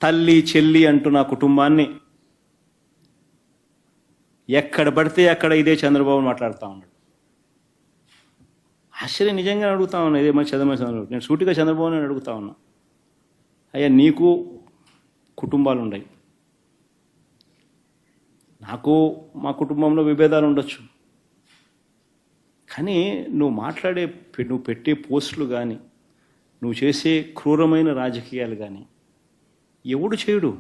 తల్లి చెల్లి అంటూ నా కుటుంబాన్ని ఎక్కడ పడితే అక్కడ ఇదే చంద్రబాబు మాట్లాడుతూ ఉన్నాడు. ఆశ్చర్యం నిజంగా అడుగుతా ఉన్నా. ఇదే మన చంద్రబాబు నేను సూటిగా చంద్రబాబు నేను అడుగుతా ఉన్నా, అయ్యా నీకు కుటుంబాలు ఉన్నాయి, నాకు మా కుటుంబంలో విభేదాలు ఉండొచ్చు, కానీ నువ్వు పెట్టే పోస్టులు కానీ నువ్వు చేసే క్రూరమైన రాజకీయాలు కానీ ఎవడు చేయడు,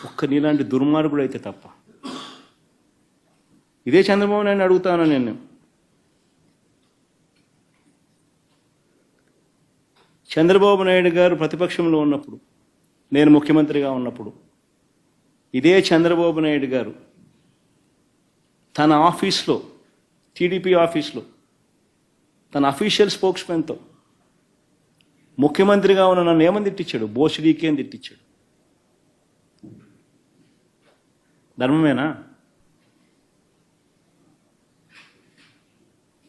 ఒక్క నీలాంటి దుర్మార్గుడు అయితే తప్ప. ఇదే చంద్రబాబు నాయుడు అడుగుతాను నేను. చంద్రబాబు నాయుడు గారు ప్రతిపక్షంలో ఉన్నప్పుడు, నేను ముఖ్యమంత్రిగా ఉన్నప్పుడు, ఇదే చంద్రబాబు నాయుడు గారు తన ఆఫీస్లో, టీడీపీ ఆఫీస్లో తన అఫీషియల్ స్పోక్స్మెన్తో ముఖ్యమంత్రిగా ఉన్న నన్ను ఏమని తిట్టించాడు? బోషడీకి అని తిట్టించాడు. ధర్మమేనా?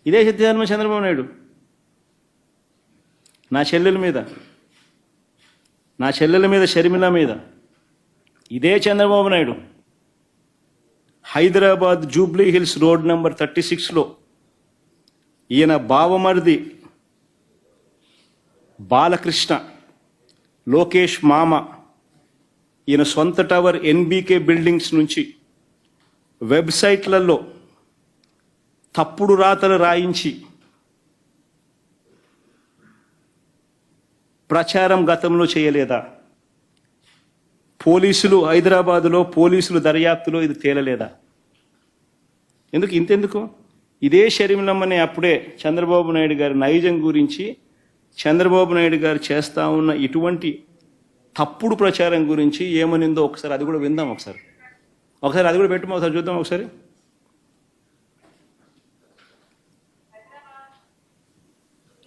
ఇదే సత్యధర్మ చంద్రబాబు నాయుడు నా చెల్లెల మీద షర్మిల మీద, ఇదే చంద్రబాబు నాయుడు హైదరాబాద్ జూబ్లీ హిల్స్ రోడ్ నెంబర్ 36లో ఈయన బావమరిది బాలకృష్ణ, లోకేష్ మామ, ఈయన సొంత టవర్ ఎన్బీకే బిల్డింగ్స్ నుంచి వెబ్సైట్లలో తప్పుడు రాతలు రాయించి ప్రచారం గతంలో చేయలేదా? హైదరాబాదులో పోలీసులు దర్యాప్తులో ఇది తేలలేదా? ఇంతెందుకు ఇదే షర్మిలమ్మని అప్పుడే చంద్రబాబు నాయుడు గారి నైజం గురించి, చంద్రబాబు నాయుడు గారు చేస్తా ఉన్న ఇటువంటి తప్పుడు ప్రచారం గురించి ఏమనిందో ఒకసారి అది కూడా విందాం. ఒకసారి అది కూడా పెట్టుమా, ఒకసారి చూద్దాం. ఒకసారి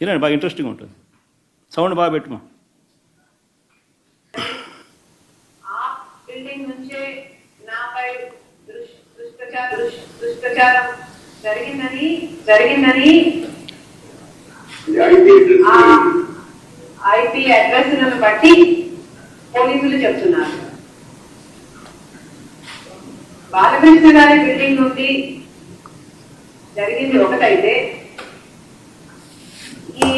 వినండి, బాగా ఇంట్రెస్టింగ్ ఉంటుంది. సౌండ్ బాగా పెట్టుమా. దుష్ప్రచారం జరిగిందని ఐపీ అడ్రస్లను బట్టి పోలీసులు చెప్తున్నారు. బాలకృష్ణ గారి బిల్డింగ్ నుండి జరిగింది ఒకటైతే, ఈ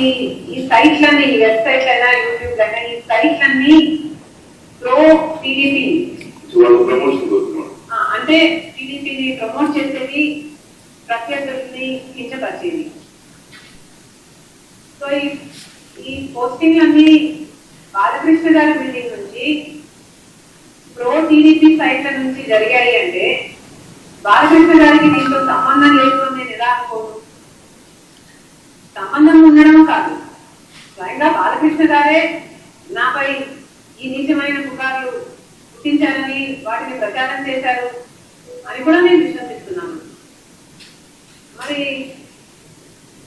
సైట్లన్నీ, ఈ వెబ్సైట్ అయినా యూట్యూబ్ అయినా, ఈ సైట్లన్నీ ప్రో టీడీపీ అంటే టీడీపీని ప్రమోట్ చేసేది, ప్రత్యర్థుల్ని కించపరిచేది. సో ఈ పోస్టింగ్లన్నీ బాలకృష్ణ గారి బిల్డింగ్ నుంచి ప్రో టీడీపీ సైట్ల నుంచి జరిగాయి అంటే బాలకృష్ణ గారికి దీంతో సంబంధం లేదు అని నేను ఎలా అనుకోను. సంబంధం ఉండడం కాదు, స్వయంగా బాలకృష్ణ గారే నాపై ఈ నీచమైన పుకార్లు పుట్టించారని, వాటిని ప్రచారం చేశారు అని కూడా నేను విశ్వసిస్తున్నాను. మరి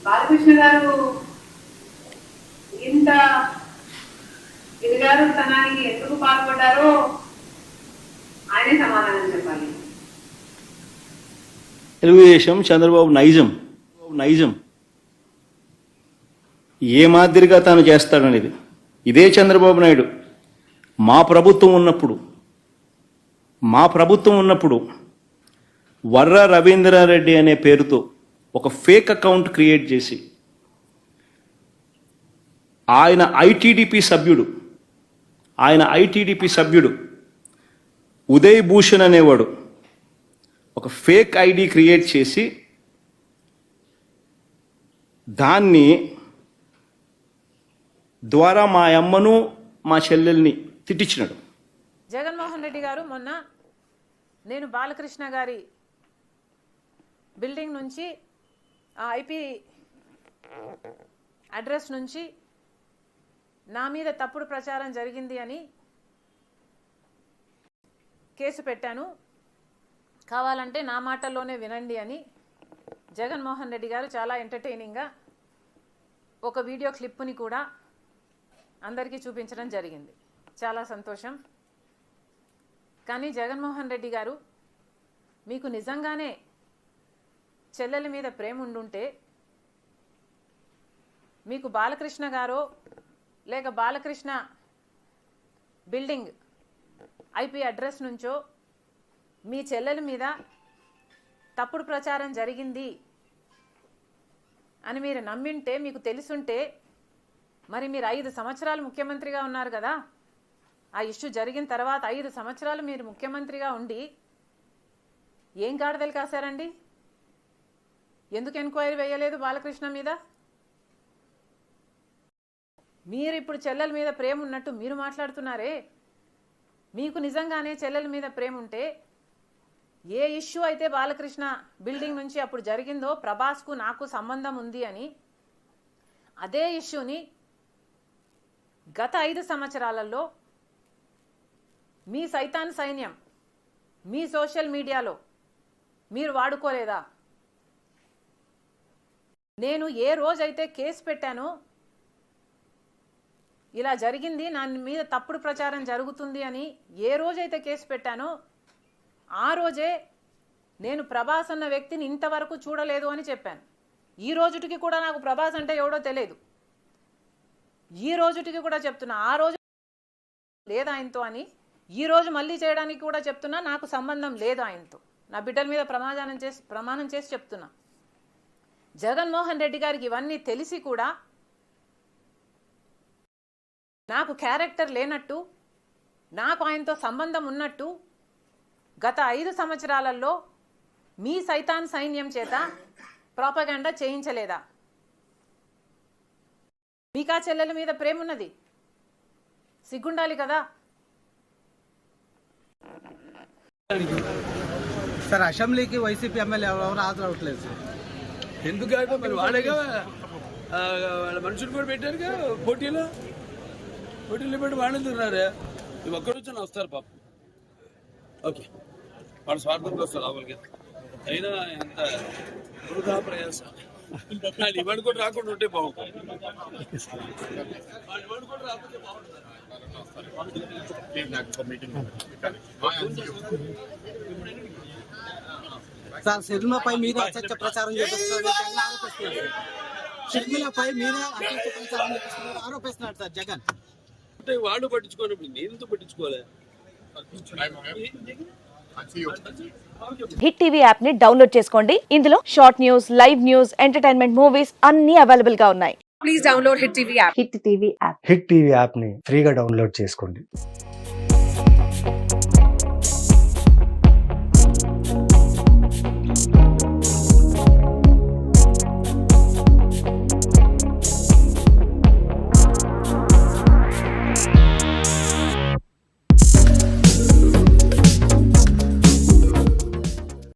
బాలకృష్ణ గారు ఇంత దిగజారుతనానికి ఎందుకు పాల్పడ్డారో ఆయనే సమాధానం చెప్పాలి. తెలుగుదేశం చంద్రబాబు నైజం ఏ మాదిరిగా తాను చేస్తాడనేది ఇదే చంద్రబాబు నాయుడు మా ప్రభుత్వం ఉన్నప్పుడు వర్ర రవీంద్రారెడ్డి అనే పేరుతో ఒక ఫేక్ అకౌంట్ క్రియేట్ చేసి ఆయన ఐటీడీపీ సభ్యుడు ఉదయ్ భూషణ్ అనేవాడు ఒక ఫేక్ ఐడి క్రియేట్ చేసి దాన్ని ద్వారా మా అమ్మను మా చెల్లెల్ని తిట్టించినాడు. జగన్మోహన్ రెడ్డి గారు మొన్న నేను బాలకృష్ణ గారి బిల్డింగ్ నుంచి ఆ ఐపీ అడ్రస్ నుంచి నా మీద తప్పుడు ప్రచారం జరిగింది అని కేసు పెట్టాను, కావాలంటే నా మాటల్లోనే వినండి అని జగన్మోహన్ రెడ్డి గారు చాలా ఎంటర్టైనింగ్గా ఒక వీడియో క్లిప్ని కూడా అందరికీ చూపించడం జరిగింది. చాలా సంతోషం. కానీ జగన్మోహన్ రెడ్డి గారు, మీకు నిజంగానే చెల్లెల మీద ప్రేమ ఉండుంటే మీకు బాలకృష్ణ గారో లేక బాలకృష్ణ బిల్డింగ్ ఐపీ అడ్రస్ నుంచో మీ చెల్లెల మీద తప్పుడు ప్రచారం జరిగింది అని మీరు నమ్మింటే, మీకు తెలుసుంటే, మరి మీరు 5 సంవత్సరాలు ముఖ్యమంత్రిగా ఉన్నారు కదా. ఆ ఇష్యూ జరిగిన తర్వాత 5 సంవత్సరాలు మీరు ముఖ్యమంత్రిగా ఉండి ఏం గాడిదలు కాశారండి? ఎందుకు ఎంక్వైరీ వేయలేదు బాలకృష్ణ మీద? మీరు ఇప్పుడు చెల్లెల మీద ప్రేమ ఉన్నట్టు మీరు మాట్లాడుతున్నారే. మీకు నిజంగానే చెల్లెల మీద ప్రేమ ఉంటే, ఏ ఇష్యూ అయితే బాలకృష్ణ బిల్డింగ్ నుంచి అప్పుడు జరిగిందో ప్రభాస్కు నాకు సంబంధం ఉంది అని, అదే ఇష్యూని గత 5 సంవత్సరాలలో మీ సైతాన్ సైన్యం మీ సోషల్ మీడియాలో మీరు వాడుకోలేదా? నేను ఏ రోజైతే కేసు పెట్టానో, ఇలా జరిగింది, నా మీద తప్పుడు ప్రచారం జరుగుతుంది అని ఏ రోజైతే కేసు పెట్టానో, ఆ రోజే నేను ప్రభాస్ అన్న వ్యక్తిని ఇంతవరకు చూడలేదు అని చెప్పాను. ఈ రోజుటికి కూడా నాకు ప్రభాస్ అంటే ఎవడో తెలియదు. ఈ రోజుటికి కూడా చెప్తున్నా, ఆ రోజు లేదు ఆయనతో అని, ఈ రోజు మళ్ళీ చేయడానికి కూడా చెప్తున్నా, నాకు సంబంధం లేదు ఆయనతో. నా బిడ్డల మీద ప్రమాణం చేసి చెప్తున్నా. జగన్మోహన్ రెడ్డి గారికి ఇవన్నీ తెలిసి కూడా నాకు క్యారెక్టర్ లేనట్టు, నాకు ఆయనతో సంబంధం ఉన్నట్టు గత 5 సంవత్సరాలలో మీ సైతాన్ సైన్యం చేత ప్రాపగాండా చేయించలేదా? మీకా చెల్లెల మీద ప్రేమ ఉన్నది, సిగ్గుండాలి కదా. సార్ అసెంబ్లీకి వైసీపీ ఎమ్మెల్యే ఎవరు హాజరవట్లేదు సార్. ఎందుకంటే మరి వాళ్ళేగా వాళ్ళ మనుషులు కూడా పెట్టారుగా పోటీలో పెట్టి వాళ్ళు తిన్నారు. ఇవి ఒక్కరు వచ్చి వస్తారు పాపం. ఓకే, వాళ్ళ స్వార్థంలో వస్తారు లోపలికి. అయినా ఎంత వృధా ప్రయాసం. వాళ్ళు ఇవాడు కూడా రాకుండా ఉంటే బాగుంటుంది. వాళ్ళు ఇవాడు కూడా రాకపోతే బాగుంటుంది. సార్ షర్మిలపై మీద అసత్య ప్రచారం చేస్తున్నారు జగన్ ఆరోపిస్తున్నారు. షర్మిలపై మీద అసత్య ప్రచారం చేస్తున్నారు ఆరోపిస్తున్నారు సార్ జగన్. అంటే వాళ్ళు పట్టించుకోనప్పుడు నేను ఎందుకు పట్టించుకోలే? హిట్ టీవీ యాప్ ని డౌన్లోడ్ చేసుకోండి. ఇందులో short news, live news, entertainment movies అన్ని అవైలబుల్ గా ఉన్నాయి. Please download Hit TV app. Hit TV app. Hit TV app ని ఫ్రీగా డౌన్లోడ్ చేసుకోండి.